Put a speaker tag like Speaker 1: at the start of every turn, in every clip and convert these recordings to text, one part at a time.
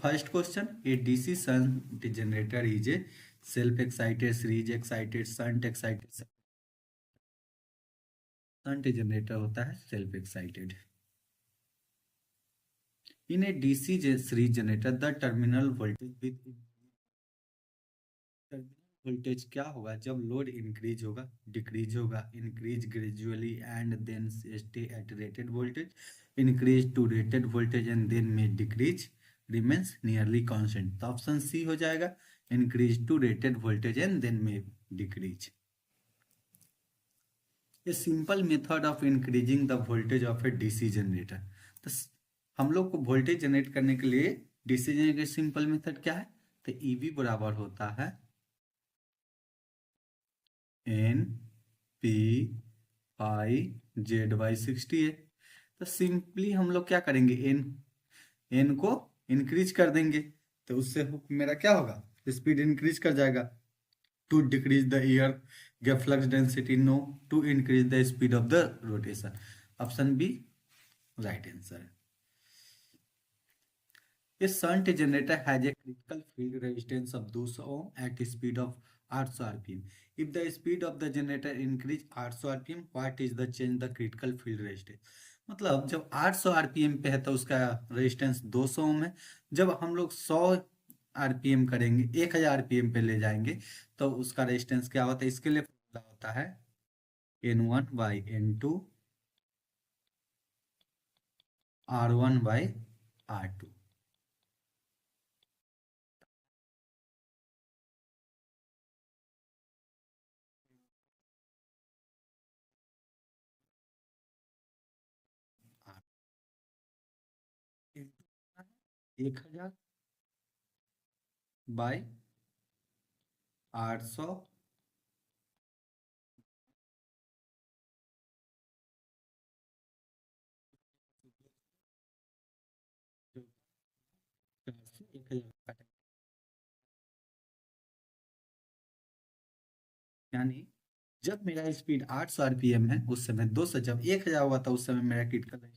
Speaker 1: First question, a DC shunt generator is a self excited, series excited, shunt excited. Shunt generator होता है self excited. In a DC series generator the terminal voltage with voltage क्या होगा जब load increase होगा, decrease होगा, increase gradually and then stay at rated voltage, increase to rated voltage and then में decrease, remains nearly constant. तो option C हो जाएगा, increase to rated voltage and then में decrease. A simple method of increasing the voltage of A DC generator. तो हम लोग को voltage generate करने के लिए डीसी जनरेटर सिंपल मेथड क्या है, तो ईवी बराबर होता है N P I Z by 60 है। तो सिंपली हम लोग क्या करेंगे, एन को इंक्रीज कर देंगे, तो उससे मेरा क्या होगा, स्पीड इंक्रीज कर जाएगा। To decrease the air gap flux density, no. To increase the speed of the rotation, option B right answer है। A shunt generator has a critical field resistance of 200 ohm at a speed of 800 rpm. If the speed of the generator increase 800 rpm, what is the change the critical field resistance? मतलब जब 800 RPM पे है तो उसका resistance 200 ओम है। जब हम लोग 100 आरपीएम करेंगे, 1000 आरपीएम पे ले जाएंगे, तो उसका रेजिस्टेंस क्या होता है, इसके लिए फॉर्मूला होता है N1 by N2 R1 by R2। N2 1000 by 800 यानी जब मेरा स्पीड 800 आरपीएम है उस समय 200, जब 1000 हुआ था उस समय मेरा critical.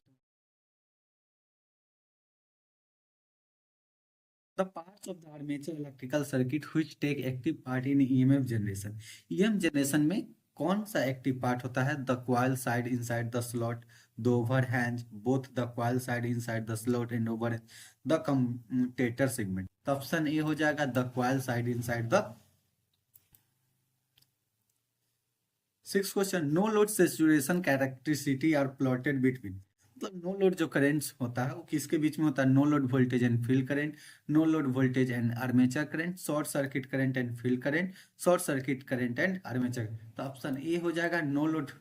Speaker 1: The parts of the armature electrical circuit which take active part in EMF generation. EMF generation में कौन सा एक्टिव पार्ट होता है, the coil side inside the slot, the overhang, both the coil side inside the slot and over the commutator segment. तो option A हो जाएगा the coil side inside the. Six question, no load saturation characteristic are plotted between. मतलब no load जो current होता है वो किसके बीच में होता है, no load voltage and field current, no load voltage and armature current, short circuit current and field current, short circuit current and armature. तो ऑप्शन ए हो जाएगा, नो लोड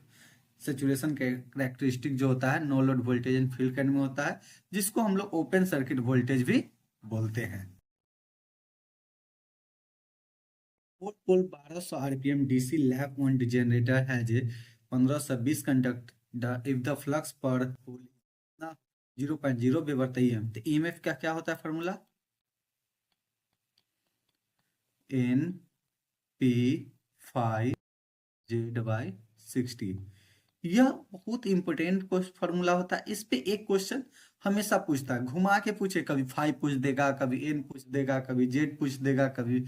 Speaker 1: सैचुरेशन कैरेक्टरिस्टिक जो होता है no load voltage and field current में होता है, जिसको हम लोग ओपन सर्किट वोल्टेज भी बोलते हैं। 1200 RPM DC lap on generator है जे 1520 कंडक्ट इफ द फ्लक्स पर 0.0 वेबर तय है। तो ईएमएफ का क्या होता है formula, N P 5 Z by 60। यह बहुत इंपॉर्टेंट फॉर्मूला होता है। इस पे एक क्वेश्चन हमेशा पूछता है, घुमा के पूछे, कभी 5 पूछ देगा, कभी एन पूछ देगा, कभी जेड पूछ देगा, कभी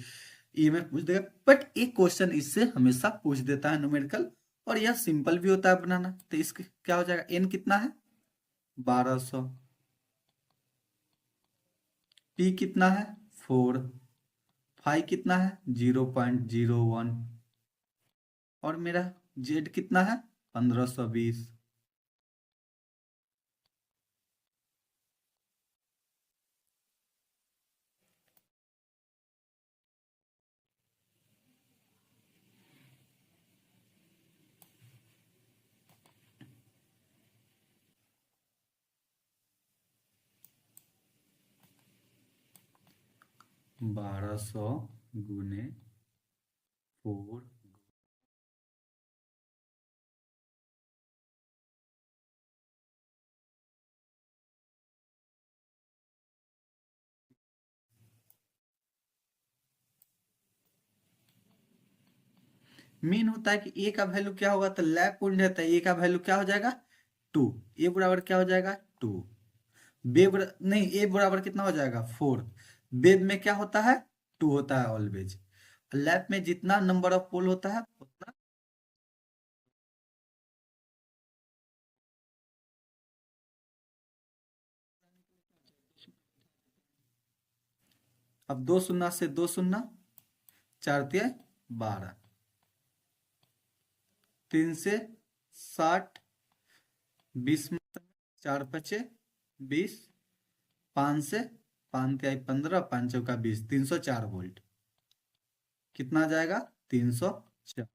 Speaker 1: ईएमएफ पूछ देगा, बट एक क्वेश्चन इससे हमेशा पूछ देता है न्यूमेरिकल, और यह सिंपल भी होता है बनाना। तो इसके क्या हो जाएगा, एन कितना है 1200, पी कितना है 4, फाई कितना है 0.01, और मेरा जेड कितना है 1520। बारह सौ गुने 4, मेन होता है कि ए का वैल्यू क्या होगा, तो लैप पॉइंट रहता है, ए का वैल्यू क्या हो जाएगा 2, ए बराबर क्या हो जाएगा 2, बे नहीं, ए बराबर कितना हो जाएगा 4, वेव में क्या होता है, 2 होता है ऑलवेज। लैप में जितना नंबर ऑफ पोल होता है उतना। अब 2 शून्य से 2 शून्य, 4×3 = 12, 3 से 60, 20 में 4×5 = 20, 5 से 5×3 = 15, 5×4 = 20, 304 वोल्ट। कितना आ जाएगा, 304।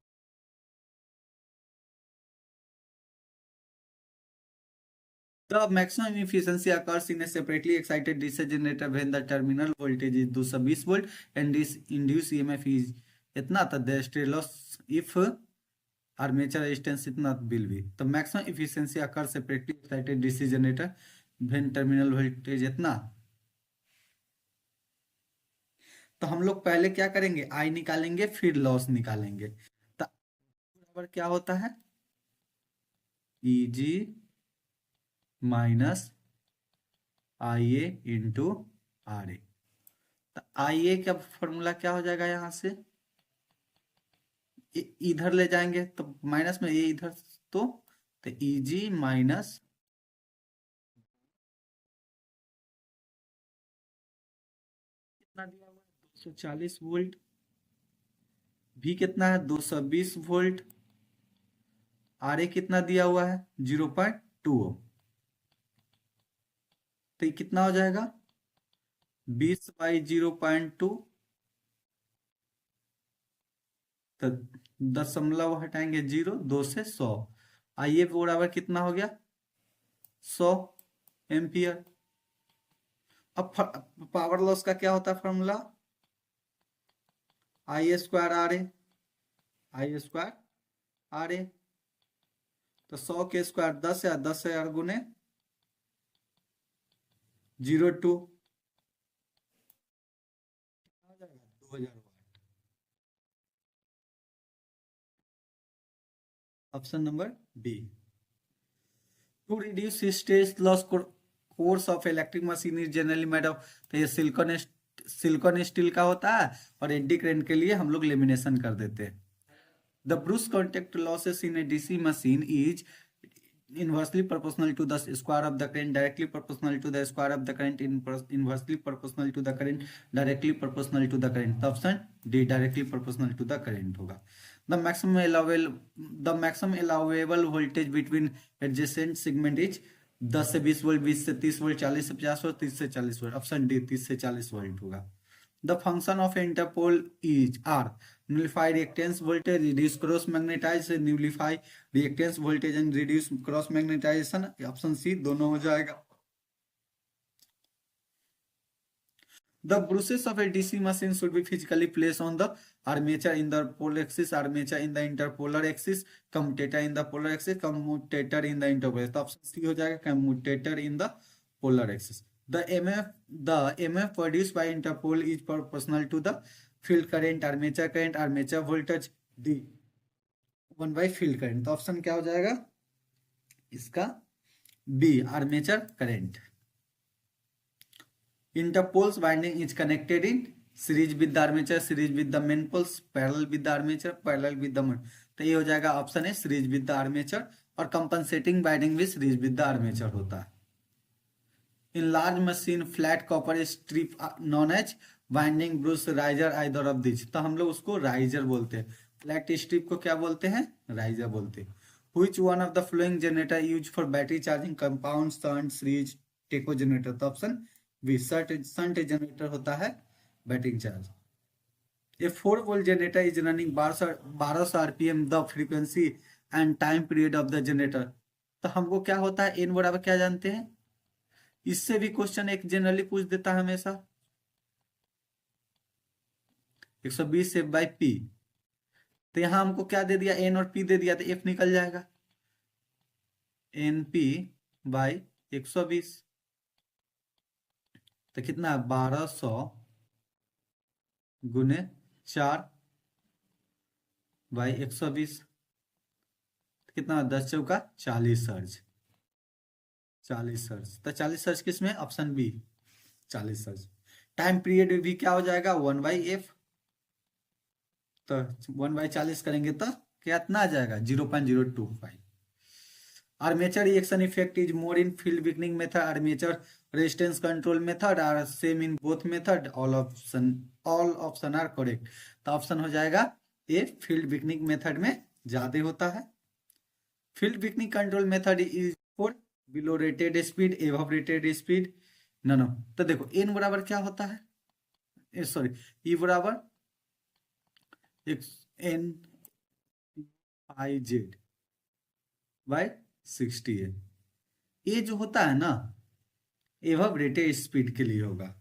Speaker 1: The maximum efficiency occurs in a separately excited DC generator when the terminal voltage is 220 volt and this induced EMF is इतना, तो the stator loss if armature resistance इतना will be। तो maximum efficiency occurs separately excited DC generator when terminal voltage इतना। तो हम लोग पहले क्या करेंगे, आई निकालेंगे फिर लॉस निकालेंगे। तो बराबर क्या होता है, Eg minus IA into RA। तो IA का फॉर्मूला क्या हो जाएगा, यहां से इधर ले जाएंगे तो माइनस में, ये इधर तो Eg माइनस कितना दिया हुआ है, 240 वोल्ट। भी कितना है, 220 वोल्ट। RA कितना दिया हुआ है, 0.2 ओम। तो ये कितना हो जाएगा, 20/0.2। तो दशमलव हटाएंगे 0, 2 से 100। आइए बराबर कितना हो गया, 100 एम्पियर। अब पावर लॉस का क्या होता है फॉर्मूला, I² RA। तो 100 के स्क्वायर 10 या 10,000 गुने 0.2 हो जाएगा, 2000 watt. Option number B. To reduce stress loss core of electric machine is generally made of. तो ये सिलिकॉन स्टील का होता है, और एडी करंट के लिए हम लोग लेमिनेशन कर देते हैं। The Bruce contact losses in a DC machine is inversely proportional to the square of the current, directly proportional to the square of the current, inversely proportional to the current, directly proportional to the current। तो option D directly proportional to the current होगा। The maximum allowable voltage between adjacent segment is 10 से 20 volt, 20 से 30 volt, 40 से 50 volt, 30 से 40 volt. Option D 30 से 40 volt होगा। The function of interpole is R nullify reactance voltage, reduce cross magnetization, nullify reactance voltage and reduce cross magnetization। Option C दोनों हो जाएगा। The bruces of a DC machine should be physically placed on the armature in the pole axis, armature in the interpolar axis, commutator in the polar axis, commutator in the interpolar। तो option C हो जाएगा, commutator in the polar axis। The MF produced by interpole is proportional to the field current, armature current, armature voltage D 1/field current। तो ऑप्शन क्या हो जाएगा इसका, B armature current. Interpoles winding is connected in series with the armature, series with the main poles, parallel with the armature, parallel with the main। तो ये हो जाएगा ऑप्शन है सीरीज विद द आर्मेचर, और कंपनसेटिंग वाइंडिंग भी series with the armature होता है। In large machine flat copper strip non edge winding brush riser either of this. तो हम लोग उसको राइजर बोलते हैं। फ्लैट स्ट्रिप को क्या बोलते हैं, राइजर बोलते हैं। Which one of the following generator used for battery charging, compound, shunt, series, टेको जनरेटर। तो ऑप्शन बी शंट जनरेटर होता है battery charge. A 4 volt generator is running 1200 RPM the frequency and time period of the generator. तो हमको क्या होता है, N बराबर क्या जानते हैं, इससे भी क्वेश्चन एक जनरली पूछ देता है हमेशा, 120 एफ बाई पी। तो यहां हमको क्या दे दिया, एन और पी दे दिया, तो एफ निकल जाएगा, एन पी बाई 120। तो कितना 1200 गुने 4 बाई 120, कितना 10 × 40 सर्ज, 40 सर्ज। तो 40 सर्ज किसमें, option B 40 surge. Time period भी क्या हो जाएगा 1/f। तो 1/40 करेंगे तो कितना आ जाएगा 0.025। Armature reaction effect is more in field weakening method, armature resistance control method are same in both method, all option are correct. तो ऑप्शन हो जाएगा ए, फील्ड वीकनिंग मेथड में ज्यादा होता है। Field weakening control method is for below rated speed, above rated speed. No, तो देखो N बराबर क्या होता है, सॉरी, ई बराबर एन आई जेड बाय 60 है। ये जो होता है ना एबव रेटेड स्पीड के लिए होगा,